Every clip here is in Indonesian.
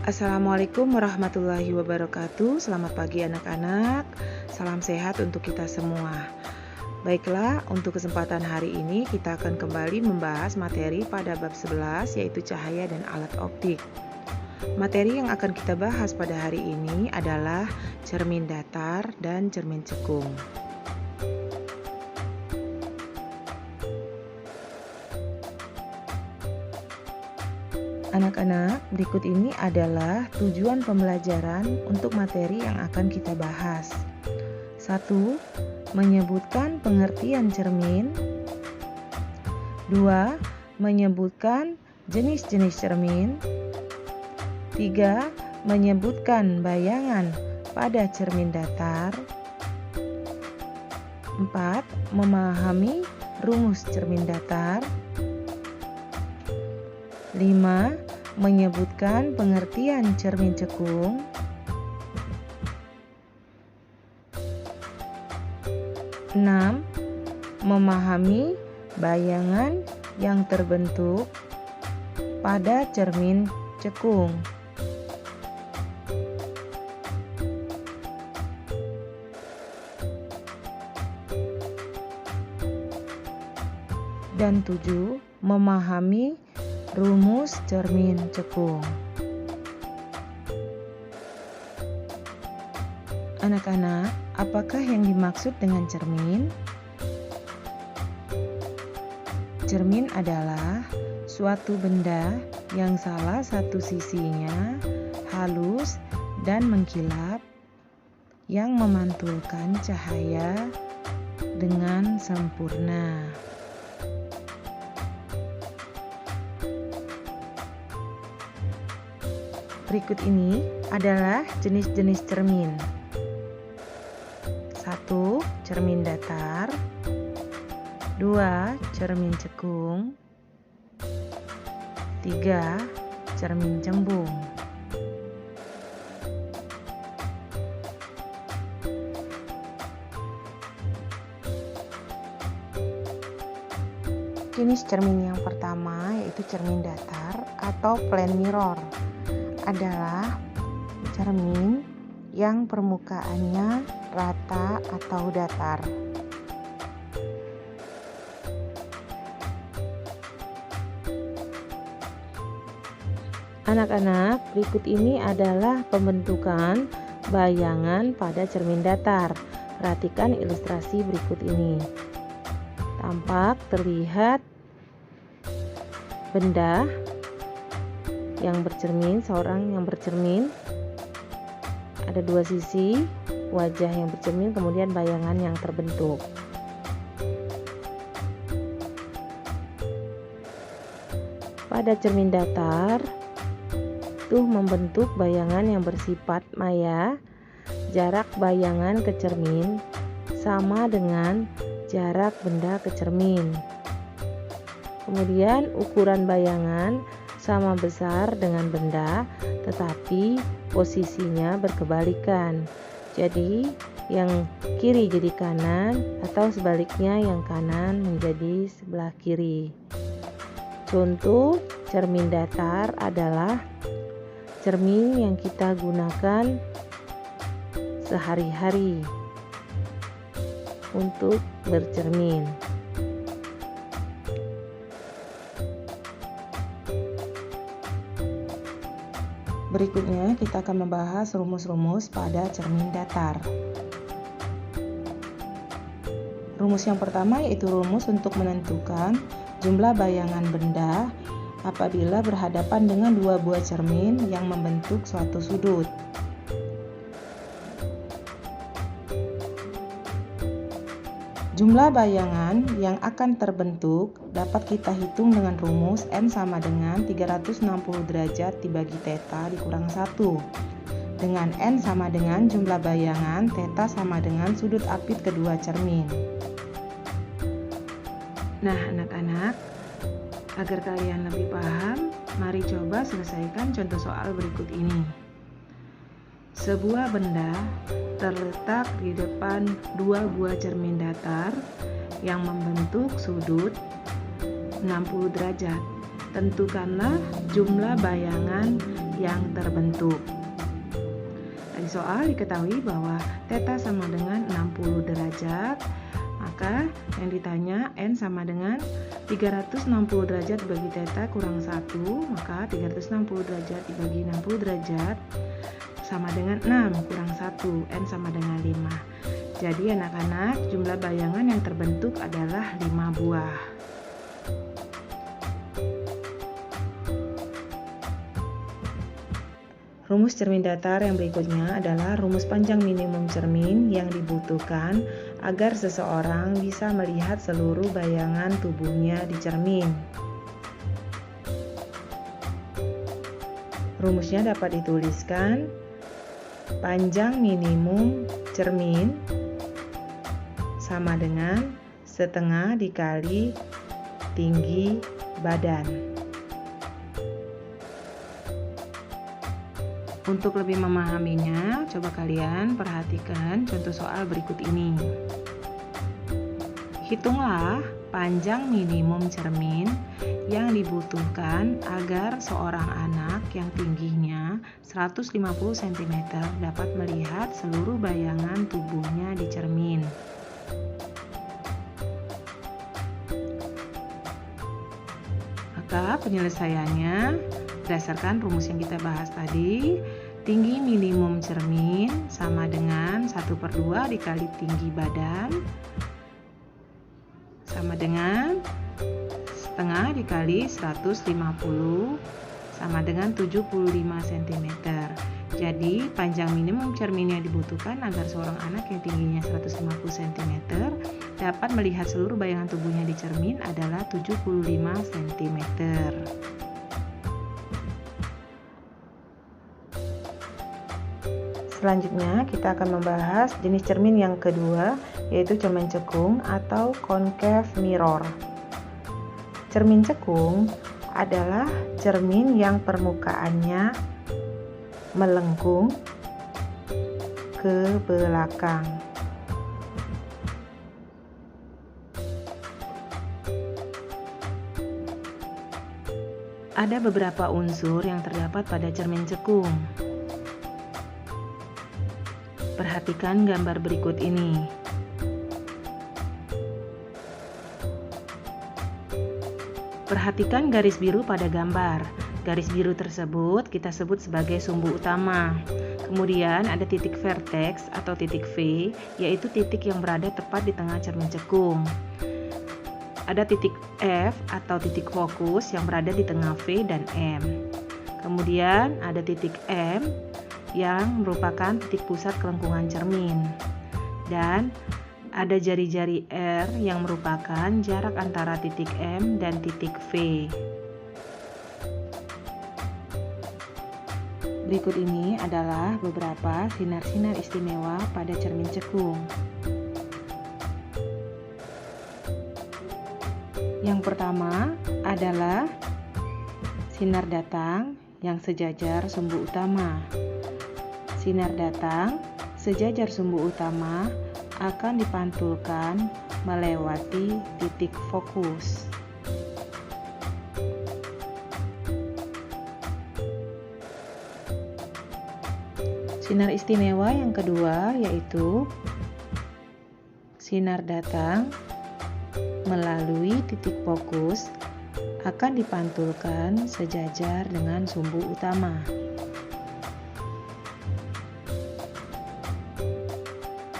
Assalamualaikum warahmatullahi wabarakatuh. Selamat pagi anak-anak. Salam sehat untuk kita semua. Baiklah, untuk kesempatan hari ini kita akan kembali membahas materi pada bab 11 yaitu cahaya dan alat optik. Materi yang akan kita bahas pada hari ini adalah cermin datar dan cermin cekung. Anak-anak, berikut ini adalah tujuan pembelajaran untuk materi yang akan kita bahas. 1. Menyebutkan pengertian cermin. 2. Menyebutkan jenis-jenis cermin. 3. Menyebutkan bayangan pada cermin datar. 4. Memahami rumus cermin datar. 5. Menyebutkan pengertian cermin cekung. 6. Memahami bayangan yang terbentuk pada cermin cekung. Dan 7. Memahami rumus cermin cekung. Anak-anak, apakah yang dimaksud dengan cermin? Cermin adalah suatu benda yang salah satu sisinya halus dan mengkilap yang memantulkan cahaya dengan sempurna. Berikut ini adalah jenis-jenis cermin. 1. Cermin datar. 2. Cermin cekung. 3. Cermin cembung. Jenis cermin yang pertama yaitu cermin datar atau plain mirror. Adalah cermin yang permukaannya rata atau datar. Anak-anak, berikut ini adalah pembentukan bayangan pada cermin datar. Perhatikan ilustrasi berikut ini. Tampak terlihat benda yang bercermin, seorang yang bercermin. Ada dua sisi, wajah yang bercermin, kemudian bayangan yang terbentuk. Pada cermin datar, itu membentuk bayangan yang bersifat maya. Jarak bayangan ke cermin sama dengan jarak benda ke cermin. Kemudian ukuran bayangan sama besar dengan benda, tetapi posisinya berkebalikan. Jadi yang kiri jadi kanan atau sebaliknya yang kanan menjadi sebelah kiri. Contoh cermin datar adalah cermin yang kita gunakan sehari-hari untuk bercermin. Berikutnya kita akan membahas rumus-rumus pada cermin datar. Rumus yang pertama yaitu rumus untuk menentukan jumlah bayangan benda apabila berhadapan dengan dua buah cermin yang membentuk suatu sudut. Jumlah bayangan yang akan terbentuk dapat kita hitung dengan rumus N sama dengan 360 derajat dibagi theta dikurang 1. Dengan N sama dengan jumlah bayangan, theta sama dengan sudut apit kedua cermin. Nah anak-anak, agar kalian lebih paham, mari coba selesaikan contoh soal berikut ini. Sebuah benda terletak di depan dua buah cermin datar yang membentuk sudut 60 derajat. Tentukanlah jumlah bayangan yang terbentuk. Dari soal diketahui bahwa theta sama dengan 60 derajat, maka yang ditanya N sama dengan 360 derajat dibagi theta kurang 1, maka 360 derajat dibagi 60 derajat sama dengan 6 kurang 1, N sama dengan 5. Jadi anak-anak, jumlah bayangan yang terbentuk adalah 5 buah. Rumus cermin datar yang berikutnya adalah rumus panjang minimum cermin yang dibutuhkan agar seseorang bisa melihat seluruh bayangan tubuhnya di cermin. Rumusnya dapat dituliskan panjang minimum cermin sama dengan setengah dikali tinggi badan. Untuk lebih memahaminya, coba kalian perhatikan contoh soal berikut ini. Hitunglah panjang minimum cermin yang dibutuhkan agar seorang anak yang tingginya 150 cm dapat melihat seluruh bayangan tubuhnya di cermin. Maka penyelesaiannya berdasarkan rumus yang kita bahas tadi, tinggi minimum cermin sama dengan 1/2 dikali tinggi badan sama dengan setengah dikali 150 sama dengan 75 cm. Jadi panjang minimum cermin yang dibutuhkan agar seorang anak yang tingginya 150 cm dapat melihat seluruh bayangan tubuhnya di cermin adalah 75 cm. Selanjutnya kita akan membahas jenis cermin yang kedua, yaitu cermin cekung atau concave mirror. Cermin cekung adalah cermin yang permukaannya melengkung ke belakang. Ada beberapa unsur yang terdapat pada cermin cekung. Perhatikan gambar berikut ini. Perhatikan garis biru pada gambar. Garis biru tersebut kita sebut sebagai sumbu utama. Kemudian ada titik vertex atau titik V, yaitu titik yang berada tepat di tengah cermin cekung. Ada titik F atau titik fokus yang berada di tengah V dan M. Kemudian ada titik M yang merupakan titik pusat kelengkungan cermin, dan ada jari-jari R yang merupakan jarak antara titik M dan titik V. Berikut ini adalah beberapa sinar-sinar istimewa pada cermin cekung. Yang pertama adalah sinar datang yang sejajar sumbu utama. Sinar datang sejajar sumbu utama akan dipantulkan melewati titik fokus. Sinar istimewa yang kedua yaitu sinar datang melalui titik fokus akan dipantulkan sejajar dengan sumbu utama.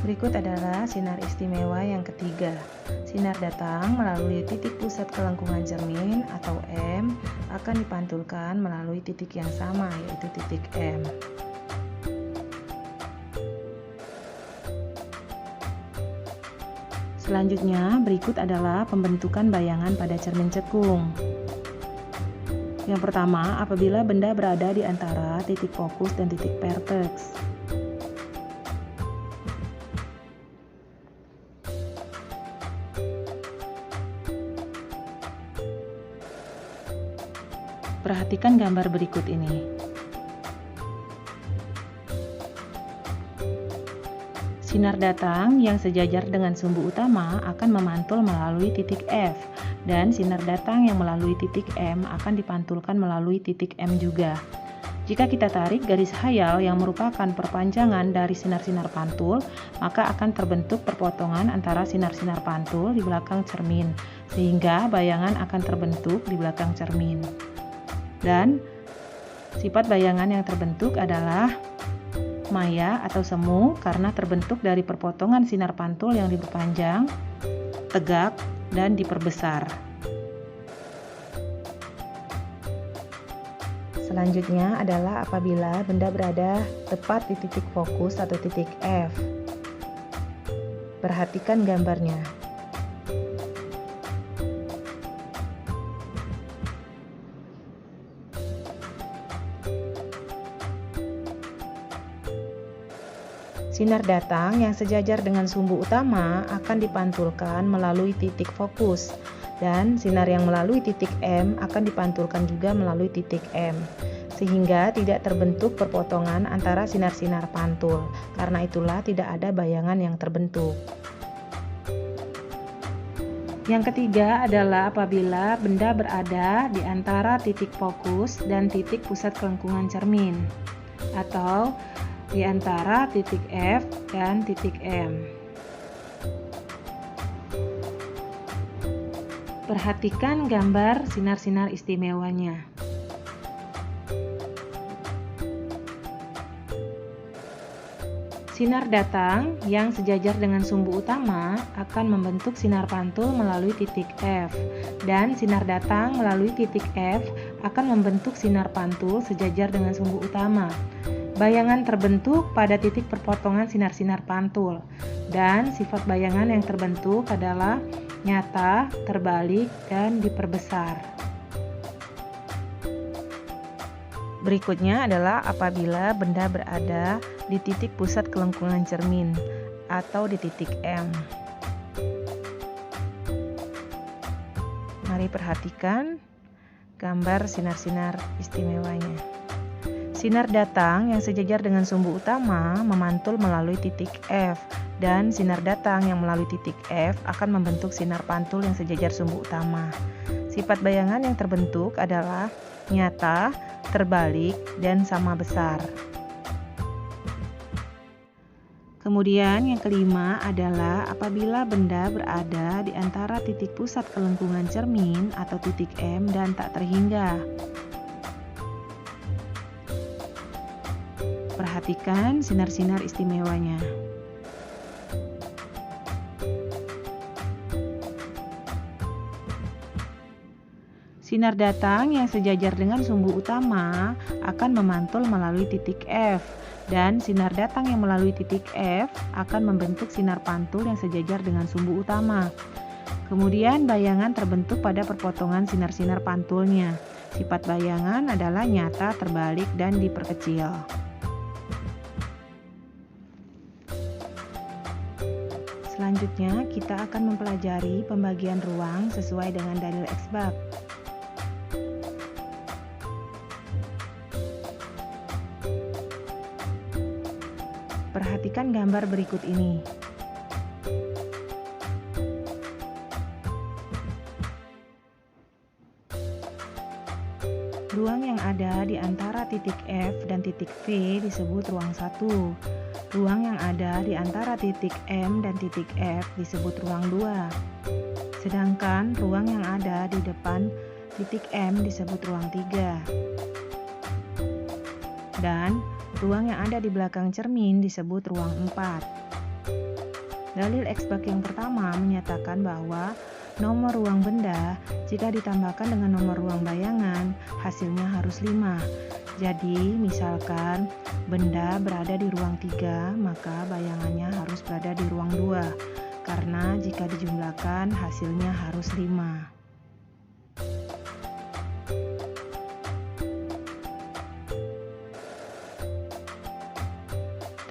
Berikut adalah sinar istimewa yang ketiga. Sinar datang melalui titik pusat kelengkungan cermin atau M akan dipantulkan melalui titik yang sama, yaitu titik M. Selanjutnya, berikut adalah pembentukan bayangan pada cermin cekung. Yang pertama, apabila benda berada di antara titik fokus dan titik vertex. Perhatikan gambar berikut ini. Sinar datang yang sejajar dengan sumbu utama akan memantul melalui titik F, dan sinar datang yang melalui titik M akan dipantulkan melalui titik M juga. Jika kita tarik garis khayal yang merupakan perpanjangan dari sinar-sinar pantul, maka akan terbentuk perpotongan antara sinar-sinar pantul di belakang cermin, sehingga bayangan akan terbentuk di belakang cermin. Dan sifat bayangan yang terbentuk adalah maya atau semu karena terbentuk dari perpotongan sinar pantul yang diperpanjang, tegak, dan diperbesar. Selanjutnya adalah apabila benda berada tepat di titik fokus atau titik F. Perhatikan gambarnya. Sinar datang yang sejajar dengan sumbu utama akan dipantulkan melalui titik fokus, dan sinar yang melalui titik M akan dipantulkan juga melalui titik M, sehingga tidak terbentuk perpotongan antara sinar-sinar pantul. Karena itulah tidak ada bayangan yang terbentuk. Yang ketiga adalah apabila benda berada di antara titik fokus dan titik pusat kelengkungan cermin, atau di antara titik F dan titik M. Perhatikan gambar sinar-sinar istimewanya. Sinar datang yang sejajar dengan sumbu utama akan membentuk sinar pantul melalui titik F, dan sinar datang melalui titik F akan membentuk sinar pantul sejajar dengan sumbu utama. Bayangan terbentuk pada titik perpotongan sinar-sinar pantul, dan sifat bayangan yang terbentuk adalah nyata, terbalik, dan diperbesar. Berikutnya adalah apabila benda berada di titik pusat kelengkungan cermin atau di titik M. Mari perhatikan gambar sinar-sinar istimewanya. Sinar datang yang sejajar dengan sumbu utama memantul melalui titik F, dan sinar datang yang melalui titik F akan membentuk sinar pantul yang sejajar sumbu utama. Sifat bayangan yang terbentuk adalah nyata, terbalik, dan sama besar. Kemudian yang kelima adalah apabila benda berada di antara titik pusat kelengkungan cermin atau titik M dan tak terhingga. Perhatikan sinar-sinar istimewanya. Sinar datang yang sejajar dengan sumbu utama akan memantul melalui titik F, dan sinar datang yang melalui titik F akan membentuk sinar pantul yang sejajar dengan sumbu utama. Kemudian bayangan terbentuk pada perpotongan sinar-sinar pantulnya. Sifat bayangan adalah nyata, terbalik, dan diperkecil. Selanjutnya, kita akan mempelajari pembagian ruang sesuai dengan dalil X-bab. Perhatikan gambar berikut ini. Ruang yang ada di antara titik F dan titik V disebut ruang 1. Ruang yang ada di antara titik M dan titik F disebut ruang 2. Sedangkan ruang yang ada di depan titik M disebut ruang 3. Dan ruang yang ada di belakang cermin disebut ruang 4. Dalil X-bab yang pertama menyatakan bahwa nomor ruang benda jika ditambahkan dengan nomor ruang bayangan hasilnya harus 5. Jadi misalkan benda berada di ruang 3, maka bayangannya harus berada di ruang 2, karena jika dijumlahkan hasilnya harus 5.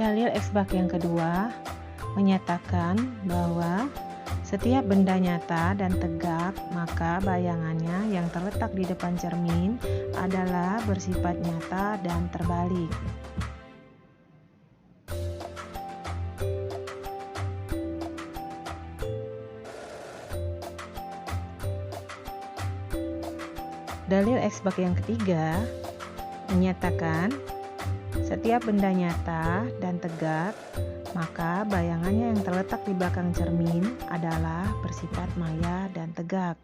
Dalil X-bab yang kedua menyatakan bahwa setiap benda nyata dan tegak, maka bayangannya yang terletak di depan cermin adalah bersifat nyata dan terbalik. X bak yang ketiga menyatakan setiap benda nyata dan tegak, maka bayangannya yang terletak di belakang cermin adalah bersifat maya dan tegak.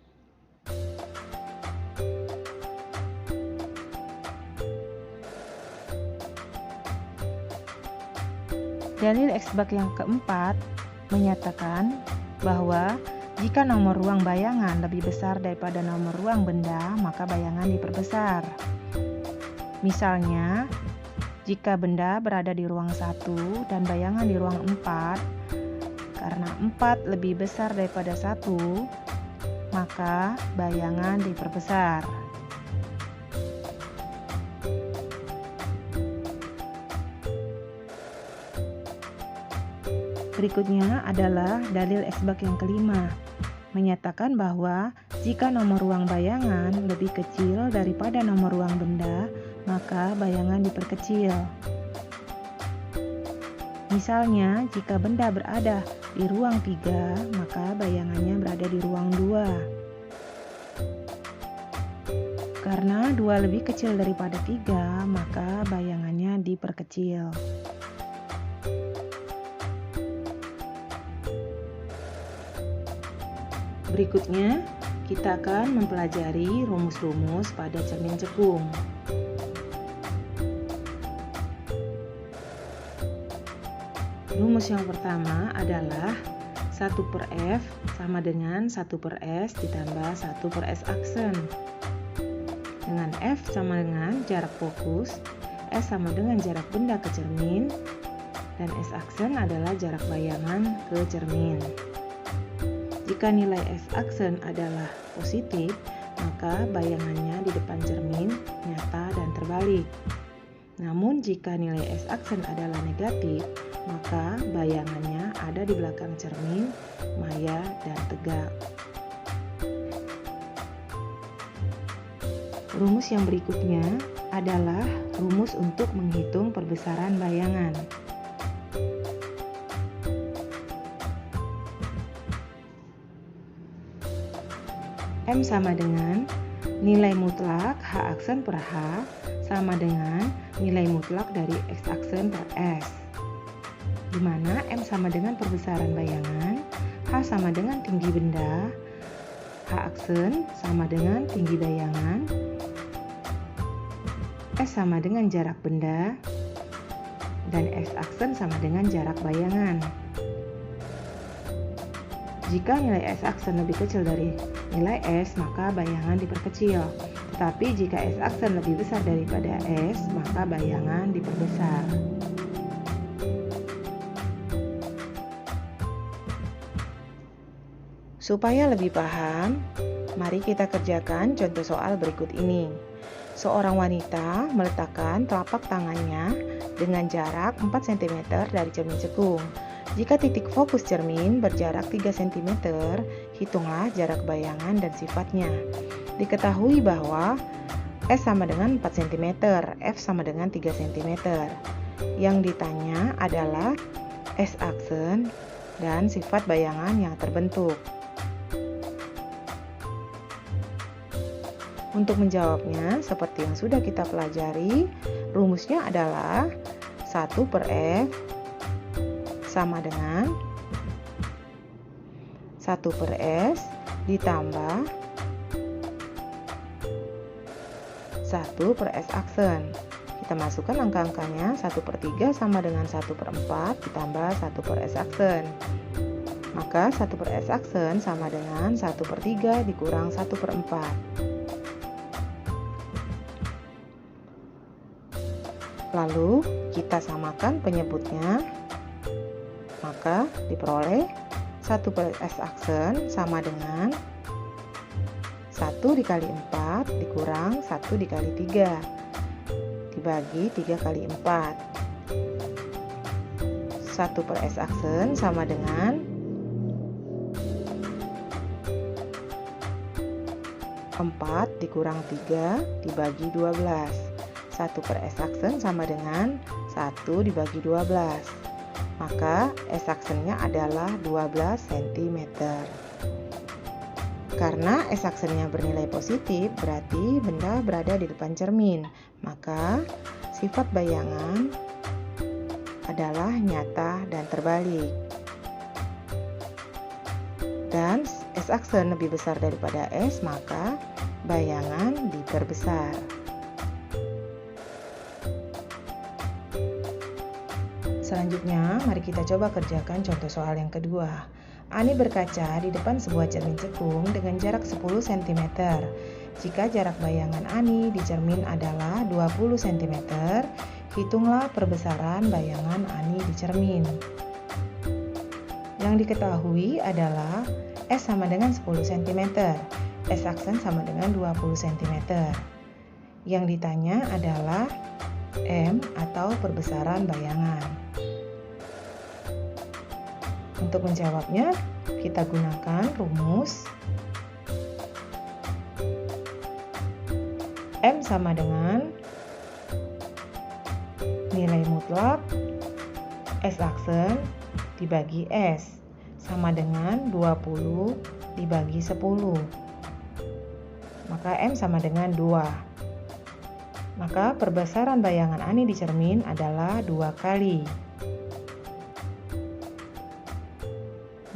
Dalil X bak yang keempat menyatakan bahwa jika nomor ruang bayangan lebih besar daripada nomor ruang benda, maka bayangan diperbesar. Misalnya, jika benda berada di ruang 1 dan bayangan di ruang 4, karena 4 lebih besar daripada 1, maka bayangan diperbesar. Berikutnya adalah dalil X bak yang kelima, menyatakan bahwa jika nomor ruang bayangan lebih kecil daripada nomor ruang benda, maka bayangan diperkecil. Misalnya, jika benda berada di ruang 3, maka bayangannya berada di ruang 2. Karena 2 lebih kecil daripada 3, maka bayangannya diperkecil. Berikutnya, kita akan mempelajari rumus-rumus pada cermin cekung. Rumus yang pertama adalah 1/F sama dengan 1/S ditambah 1/S aksen. Dengan F sama dengan jarak fokus, S sama dengan jarak benda ke cermin, dan S aksen adalah jarak bayangan ke cermin. Jika nilai S aksen adalah positif, maka bayangannya di depan cermin nyata dan terbalik. Namun jika nilai S aksen adalah negatif, maka bayangannya ada di belakang cermin, maya dan tegak. Rumus yang berikutnya adalah rumus untuk menghitung perbesaran bayangan. M sama dengan nilai mutlak H aksen per H sama dengan nilai mutlak dari X aksen per S, di mana M sama dengan perbesaran bayangan, H sama dengan tinggi benda, H aksen sama dengan tinggi bayangan, S sama dengan jarak benda, dan X aksen sama dengan jarak bayangan. Jika nilai S aksen lebih kecil dari nilai S, maka bayangan diperkecil. Tetapi jika S aksen lebih besar daripada S, maka bayangan diperbesar. Supaya lebih paham, mari kita kerjakan contoh soal berikut ini. Seorang wanita meletakkan telapak tangannya dengan jarak 4 cm dari cermin cekung. Jika titik fokus cermin berjarak 3 cm, hitunglah jarak bayangan dan sifatnya. Diketahui bahwa S sama dengan 4 cm, F sama dengan 3 cm. Yang ditanya adalah S aksen dan sifat bayangan yang terbentuk. Untuk menjawabnya, seperti yang sudah kita pelajari, rumusnya adalah 1/F sama dengan 1/S ditambah 1/S aksen. Kita masukkan angka-angkanya, 1/3 sama dengan 1/4 ditambah 1/S aksen. Maka 1/S aksen sama dengan 1/3 dikurang 1/4. Lalu kita samakan penyebutnya, maka diperoleh 1/S aksen sama dengan 1 dikali 4 dikurang 1 dikali 3 dibagi 3 kali 4. 1/S aksen sama dengan 4 dikurang 3 dibagi 12. 1/S aksen sama dengan 1 dibagi 12. Maka S aksennya adalah 12 cm. Karena S aksennya bernilai positif, berarti benda berada di depan cermin. Maka sifat bayangan adalah nyata dan terbalik. Dan S aksen lebih besar daripada S, maka bayangan diperbesar. Selanjutnya, mari kita coba kerjakan contoh soal yang kedua. Ani berkaca di depan sebuah cermin cekung dengan jarak 10 cm. Jika jarak bayangan Ani di cermin adalah 20 cm, hitunglah perbesaran bayangan Ani di cermin. Yang diketahui adalah S sama dengan 10 cm, S aksen sama dengan 20 cm. Yang ditanya adalah M atau perbesaran bayangan. Untuk menjawabnya, kita gunakan rumus M sama dengan nilai mutlak S aksen dibagi S sama dengan 20 dibagi 10. Maka M sama dengan 2. Maka perbesaran bayangan Ani di cermin adalah 2 kali.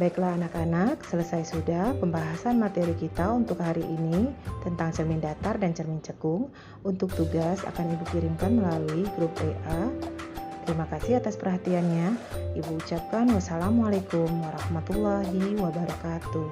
Baiklah anak-anak, selesai sudah pembahasan materi kita untuk hari ini tentang cermin datar dan cermin cekung. Untuk tugas akan Ibu kirimkan melalui grup WA. Terima kasih atas perhatiannya. Ibu ucapkan wassalamualaikum warahmatullahi wabarakatuh.